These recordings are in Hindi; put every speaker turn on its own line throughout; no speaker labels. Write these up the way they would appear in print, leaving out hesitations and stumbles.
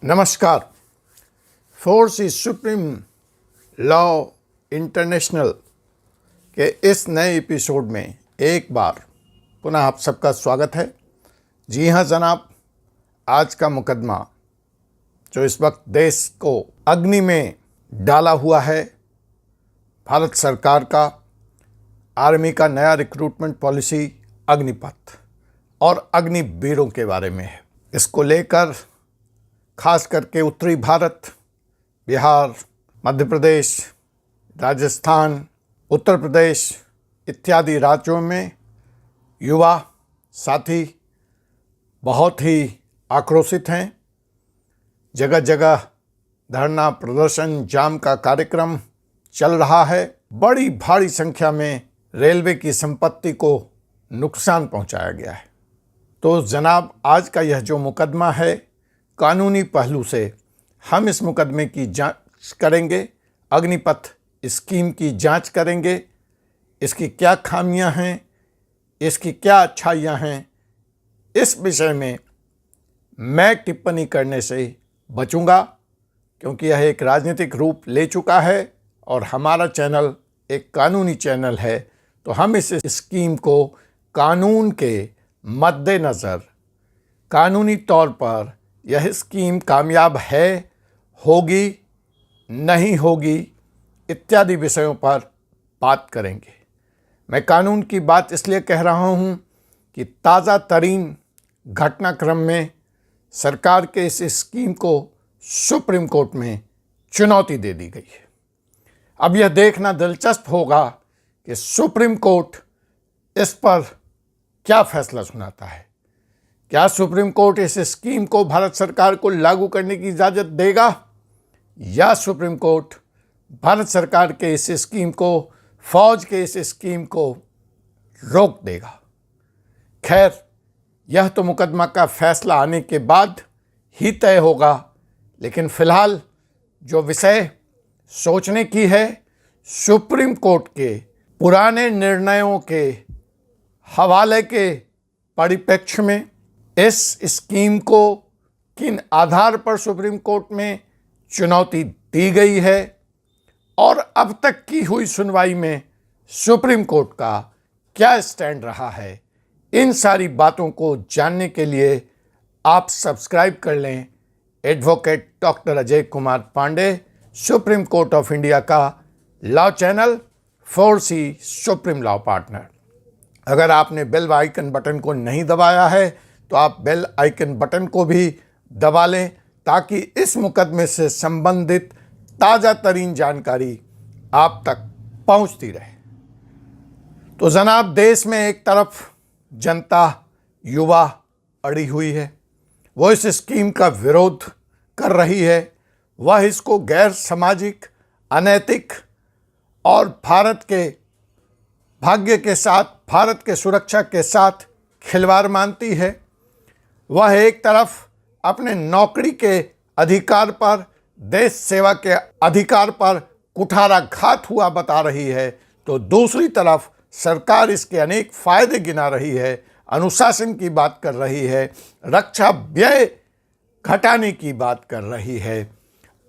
नमस्कार। Force is supreme law international के इस नए एपिसोड में एक बार पुनः आप सबका स्वागत है। जी हाँ जनाब, आज का मुकदमा जो इस वक्त देश को अग्नि में डाला हुआ है, भारत सरकार का आर्मी का नया रिक्रूटमेंट पॉलिसी अग्निपथ और अग्निवीरों के बारे में है। इसको लेकर खास करके उत्तरी भारत, बिहार, मध्य प्रदेश, राजस्थान, उत्तर प्रदेश इत्यादि राज्यों में युवा साथी बहुत ही आक्रोशित हैं। जगह जगह धरना प्रदर्शन जाम का कार्यक्रम चल रहा है। बड़ी भारी संख्या में रेलवे की संपत्ति को नुकसान पहुंचाया गया है। तो जनाब, आज का यह जो मुकदमा है, कानूनी पहलू से हम इस मुकदमे की जांच करेंगे, अग्निपथ स्कीम की जांच करेंगे, इसकी क्या खामियां हैं, इसकी क्या अच्छाइयां हैं। इस विषय में मैं टिप्पणी करने से बचूंगा क्योंकि यह एक राजनीतिक रूप ले चुका है और हमारा चैनल एक कानूनी चैनल है। तो हम इस स्कीम को कानून के मद्देनज़र कानूनी तौर पर यह स्कीम कामयाब है, होगी, नहीं होगी इत्यादि विषयों पर बात करेंगे। मैं कानून की बात इसलिए कह रहा हूँ कि ताज़ा तरीन घटनाक्रम में सरकार के इस स्कीम को सुप्रीम कोर्ट में चुनौती दे दी गई है। अब यह देखना दिलचस्प होगा कि सुप्रीम कोर्ट इस पर क्या फैसला सुनाता है। क्या सुप्रीम कोर्ट इस स्कीम को भारत सरकार को लागू करने की इजाज़त देगा या सुप्रीम कोर्ट भारत सरकार के इस स्कीम को, फौज के इस स्कीम को रोक देगा। खैर, यह तो मुकदमा का फैसला आने के बाद ही तय होगा, लेकिन फिलहाल जो विषय सोचने की है, सुप्रीम कोर्ट के पुराने निर्णयों के हवाले के परिप्रेक्ष्य में इस स्कीम को किन आधार पर सुप्रीम कोर्ट में चुनौती दी गई है और अब तक की हुई सुनवाई में सुप्रीम कोर्ट का क्या स्टैंड रहा है, इन सारी बातों को जानने के लिए आप सब्सक्राइब कर लें advocate doctor Ajay Kumar Pandey, Supreme Court of India का law channel force supreme law partner. अगर आपने बेल आइकन बटन को नहीं दबाया है तो आप बेल आइकन बटन को भी दबा लें ताकि इस मुकदमे से संबंधित ताज़ा तरीन जानकारी आप तक पहुंचती रहे। तो जनाब, देश में एक तरफ जनता, युवा अड़ी हुई है, वो इस स्कीम का विरोध कर रही है। वह इसको गैर सामाजिक, अनैतिक और भारत के भाग्य के साथ, भारत के सुरक्षा के साथ खिलवाड़ मानती है। वह एक तरफ अपने नौकरी के अधिकार पर, देश सेवा के अधिकार पर कुठाराघात हुआ बता रही है, तो दूसरी तरफ सरकार इसके अनेक फायदे गिना रही है, अनुशासन की बात कर रही है, रक्षा व्यय घटाने की बात कर रही है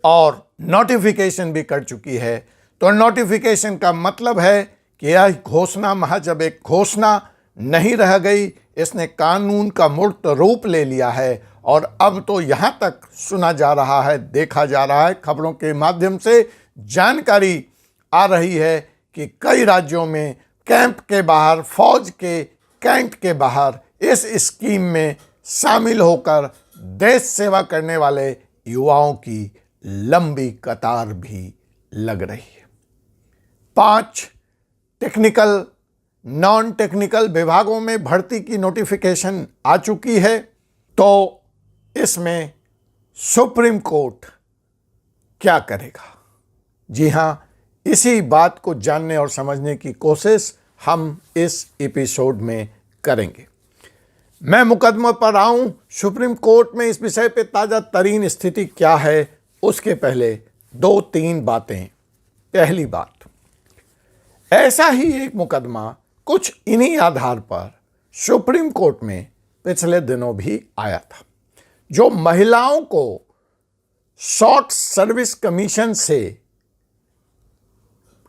और नोटिफिकेशन भी कर चुकी है। तो नोटिफिकेशन का मतलब है कि यह घोषणा महज अब एक घोषणा नहीं रह गई, इसने कानून का मूर्त रूप ले लिया है। और अब तो यहाँ तक सुना जा रहा है, देखा जा रहा है, खबरों के माध्यम से जानकारी आ रही है कि कई राज्यों में कैंप के बाहर, फौज के कैंट के बाहर इस स्कीम में शामिल होकर देश सेवा करने वाले युवाओं की लंबी कतार भी लग रही है। 5 टेक्निकल, नॉन टेक्निकल विभागों में भर्ती की नोटिफिकेशन आ चुकी है। तो इसमें सुप्रीम कोर्ट क्या करेगा? जी हाँ, इसी बात को जानने और समझने की कोशिश हम इस एपिसोड में करेंगे। मैं मुकदमा पर आऊं, सुप्रीम कोर्ट में इस विषय पे ताज़ा तरीन स्थिति क्या है, उसके पहले 2-3 बातें। पहली बात, ऐसा ही एक मुकदमा कुछ इन्हीं आधार पर सुप्रीम कोर्ट में पिछले दिनों भी आया था, जो महिलाओं को शॉर्ट सर्विस कमीशन से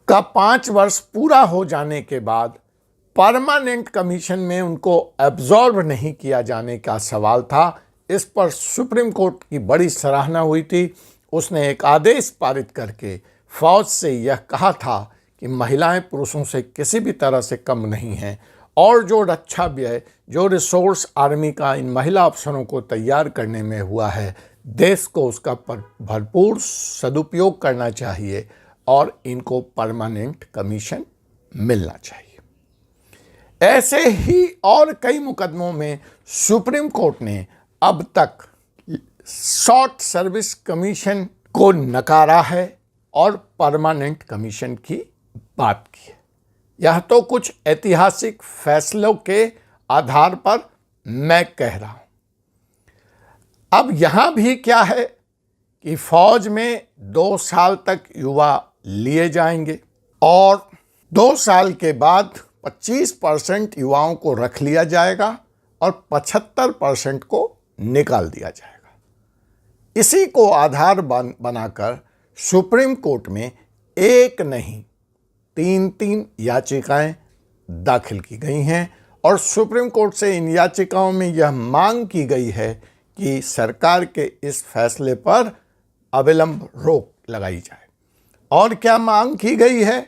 का 5 वर्ष पूरा हो जाने के बाद परमानेंट कमीशन में उनको एब्जॉर्ब नहीं किया जाने का सवाल था। इस पर सुप्रीम कोर्ट की बड़ी सराहना हुई थी। उसने एक आदेश पारित करके फौज से यह कहा था कि महिलाएं पुरुषों से किसी भी तरह से कम नहीं हैं और जो रक्षा व्यय, जो रिसोर्स आर्मी का इन महिला अफसरों को तैयार करने में हुआ है, देश को उसका भरपूर सदुपयोग करना चाहिए और इनको परमानेंट कमीशन मिलना चाहिए। ऐसे ही और कई मुकदमों में सुप्रीम कोर्ट ने अब तक शॉर्ट सर्विस कमीशन को नकारा है और परमानेंट कमीशन की बात की है। यह तो कुछ ऐतिहासिक फैसलों के आधार पर मैं कह रहा हूं। अब यहां भी क्या है कि फौज में 2 साल तक युवा लिए जाएंगे और 2 साल के बाद 25% युवाओं को रख लिया जाएगा और 75% को निकाल दिया जाएगा। इसी को आधार बनाकर सुप्रीम कोर्ट में एक नहीं 3 याचिकाएं दाखिल की गई हैं और सुप्रीम कोर्ट से इन याचिकाओं में यह मांग की गई है कि सरकार के इस फैसले पर अविलंब रोक लगाई जाए। और क्या मांग की गई है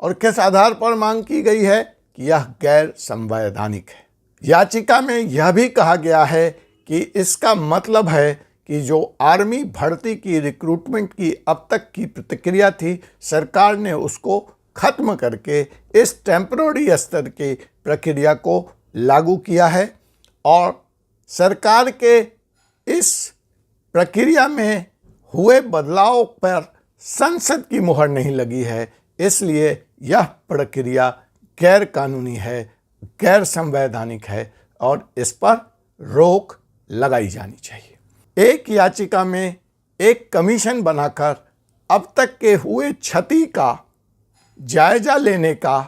और किस आधार पर मांग की गई है कि यह गैर संवैधानिक है। याचिका में यह भी कहा गया है कि इसका मतलब है कि जो आर्मी भर्ती की रिक्रूटमेंट की अब तक की प्रतिक्रिया थी, सरकार ने उसको खत्म करके इस टेम्पररी स्तर की प्रक्रिया को लागू किया है और सरकार के इस प्रक्रिया में हुए बदलाव पर संसद की मुहर नहीं लगी है। इसलिए यह प्रक्रिया गैर कानूनी है, गैर संवैधानिक है और इस पर रोक लगाई जानी चाहिए। एक याचिका में एक कमीशन बनाकर अब तक के हुए क्षति का जायजा लेने का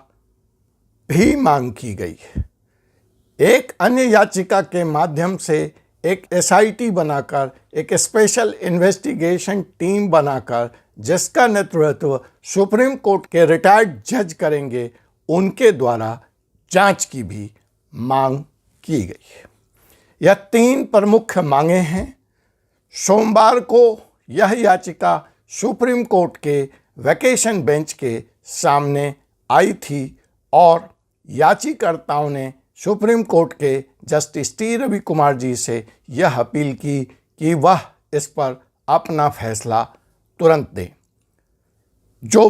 भी मांग की गई है। एक अन्य याचिका के माध्यम से एक SIT बनाकर, एक स्पेशल इन्वेस्टिगेशन टीम बनाकर, जिसका नेतृत्व सुप्रीम कोर्ट के रिटायर्ड जज करेंगे, उनके द्वारा जांच की भी मांग की गई है। यह 3 प्रमुख मांगे हैं। सोमवार को यह याचिका सुप्रीम कोर्ट के वैकेशन बेंच के सामने आई थी और याचिकाकर्ताओं ने सुप्रीम कोर्ट के जस्टिस T रवि कुमार जी से यह अपील की कि वह इस पर अपना फैसला तुरंत दें। जो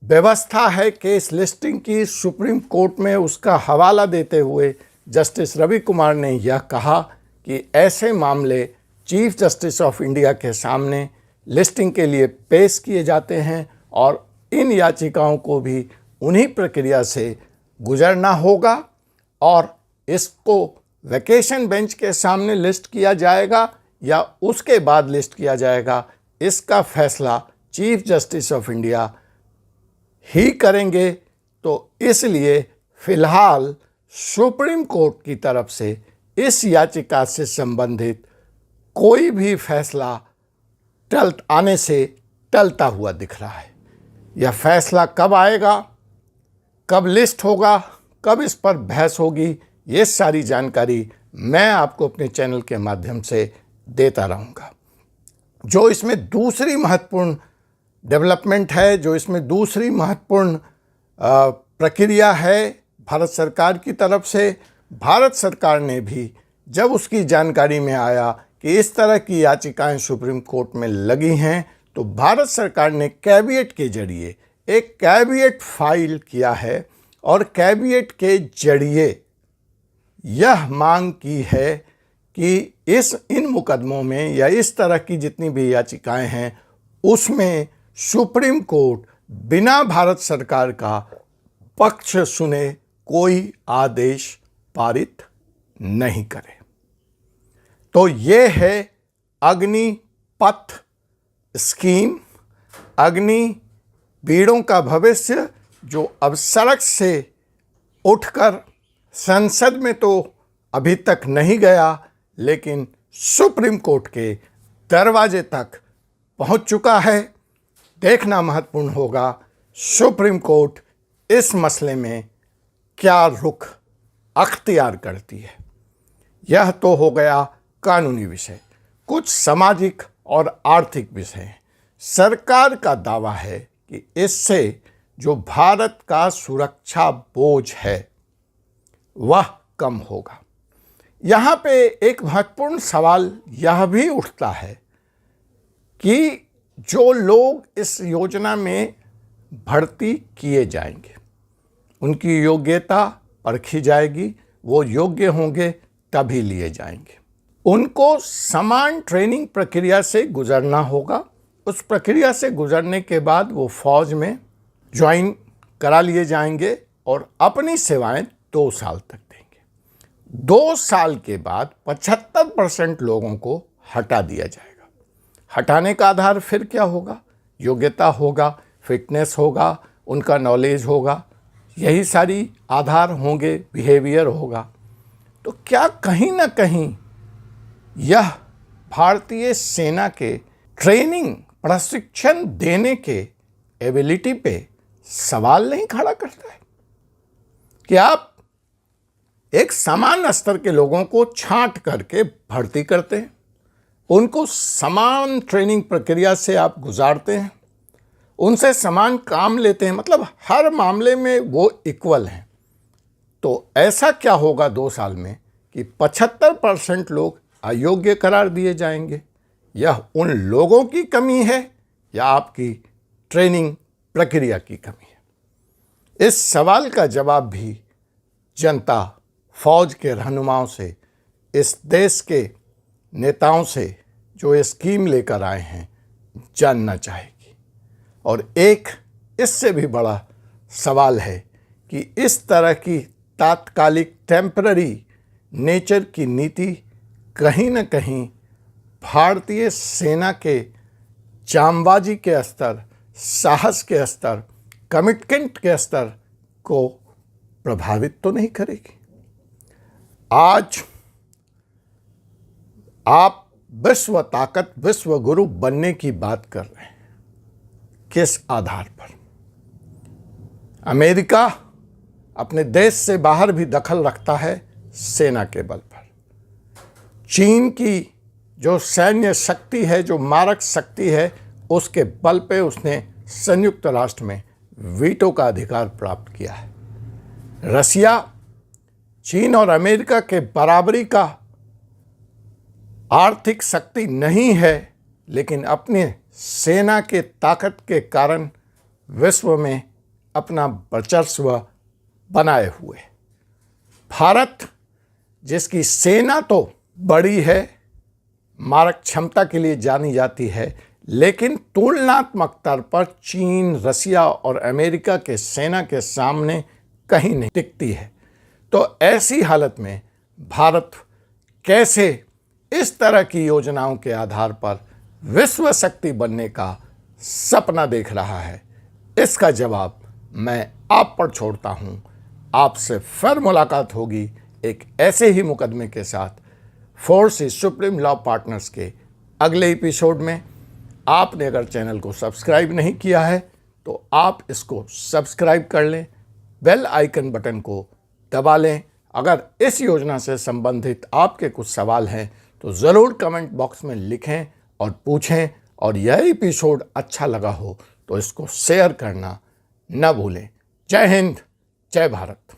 व्यवस्था है केस लिस्टिंग की सुप्रीम कोर्ट में, उसका हवाला देते हुए जस्टिस रवि कुमार ने यह कहा कि ऐसे मामले चीफ जस्टिस ऑफ इंडिया के सामने लिस्टिंग के लिए पेश किए जाते हैं और इन याचिकाओं को भी उन्हीं प्रक्रिया से गुजरना होगा और इसको वैकेशन बेंच के सामने लिस्ट किया जाएगा या उसके बाद लिस्ट किया जाएगा, इसका फैसला चीफ जस्टिस ऑफ इंडिया ही करेंगे। तो इसलिए फिलहाल सुप्रीम कोर्ट की तरफ से इस याचिका से संबंधित कोई भी फैसला आने से टलता हुआ दिख रहा है। यह फैसला कब आएगा, कब लिस्ट होगा, कब इस पर बहस होगी, ये सारी जानकारी मैं आपको अपने चैनल के माध्यम से देता रहूँगा। जो इसमें दूसरी महत्वपूर्ण डेवलपमेंट है, जो इसमें दूसरी महत्वपूर्ण प्रक्रिया है भारत सरकार की तरफ से, भारत सरकार ने भी जब उसकी जानकारी में आया कि इस तरह की याचिकाएं सुप्रीम कोर्ट में लगी हैं, तो भारत सरकार ने कैबिनेट के जरिए एक कैबिनेट फाइल किया है और कैबिनेट के जरिए यह मांग की है कि इन मुकदमों में या इस तरह की जितनी भी याचिकाएं हैं उसमें सुप्रीम कोर्ट बिना भारत सरकार का पक्ष सुने कोई आदेश पारित नहीं करे। तो ये है अग्निपथ स्कीम, अग्निवीरों का भविष्य, जो अब सड़क से उठकर संसद में तो अभी तक नहीं गया, लेकिन सुप्रीम कोर्ट के दरवाजे तक पहुंच चुका है। देखना महत्वपूर्ण होगा सुप्रीम कोर्ट इस मसले में क्या रुख अख्तियार करती है। यह तो हो गया कानूनी विषय। कुछ सामाजिक और आर्थिक विषय हैं। सरकार का दावा है कि इससे जो भारत का सुरक्षा बोझ है वह कम होगा। यहाँ पे एक महत्वपूर्ण सवाल यह भी उठता है कि जो लोग इस योजना में भर्ती किए जाएंगे उनकी योग्यता परखी जाएगी, वो योग्य होंगे तभी लिए जाएंगे। उनको समान ट्रेनिंग प्रक्रिया से गुजरना होगा। उस प्रक्रिया से गुजरने के बाद वो फौज में ज्वाइन करा लिए जाएंगे और अपनी सेवाएं 2 साल तक देंगे। 2 साल के बाद 75% लोगों को हटा दिया जाएगा। हटाने का आधार फिर क्या होगा? योग्यता होगा, फिटनेस होगा, उनका नॉलेज होगा, यही सारी आधार होंगे, बिहेवियर होगा। तो क्या कहीं ना कहीं यह भारतीय सेना के ट्रेनिंग प्रशिक्षण देने के एबिलिटी पे सवाल नहीं खड़ा करता है कि आप एक समान स्तर के लोगों को छांट करके भर्ती करते हैं, उनको समान ट्रेनिंग प्रक्रिया से आप गुजारते हैं, उनसे समान काम लेते हैं, मतलब हर मामले में वो इक्वल हैं। तो ऐसा क्या होगा 2 साल में कि 75% लोग अयोग्य करार दिए जाएंगे? यह उन लोगों की कमी है या आपकी ट्रेनिंग प्रक्रिया की कमी है? इस सवाल का जवाब भी जनता फौज के रहनुमाओं से, इस देश के नेताओं से जो ये स्कीम लेकर आए हैं, जानना चाहेगी। और एक इससे भी बड़ा सवाल है कि इस तरह की तात्कालिक टेम्पररी नेचर की नीति कहीं न कहीं भारतीय सेना के जांबाजी के स्तर, साहस के स्तर, कमिटमेंट के स्तर को प्रभावित तो नहीं करेगी। आज आप विश्व ताकत, विश्व गुरु बनने की बात कर रहे हैं, किस आधार पर? अमेरिका अपने देश से बाहर भी दखल रखता है सेना के बल पर। चीन की जो सैन्य शक्ति है, जो मारक शक्ति है, उसके बल पे उसने संयुक्त राष्ट्र में वीटो का अधिकार प्राप्त किया है। रसिया चीन और अमेरिका के बराबरी का आर्थिक शक्ति नहीं है, लेकिन अपने सेना के ताकत के कारण विश्व में अपना वर्चस्व बनाए हुए। भारत जिसकी सेना तो बड़ी है, मारक क्षमता के लिए जानी जाती है, लेकिन तुलनात्मक स्तर पर चीन, रसिया और अमेरिका के सेना के सामने कहीं नहीं टिकती है। तो ऐसी हालत में भारत कैसे इस तरह की योजनाओं के आधार पर विश्व शक्ति बनने का सपना देख रहा है, इसका जवाब मैं आप पर छोड़ता हूं। आपसे फिर मुलाकात होगी एक ऐसे ही मुकदमे के साथ फोर्सिस सुप्रीम लॉ पार्टनर्स के अगले एपिसोड में। आपने अगर चैनल को सब्सक्राइब नहीं किया है तो आप इसको सब्सक्राइब कर लें, बेल आइकन बटन को दबा लें। अगर इस योजना से संबंधित आपके कुछ सवाल हैं तो ज़रूर कमेंट बॉक्स में लिखें और पूछें, और यह एपिसोड अच्छा लगा हो तो इसको शेयर करना न भूलें। जय हिंद, जय भारत।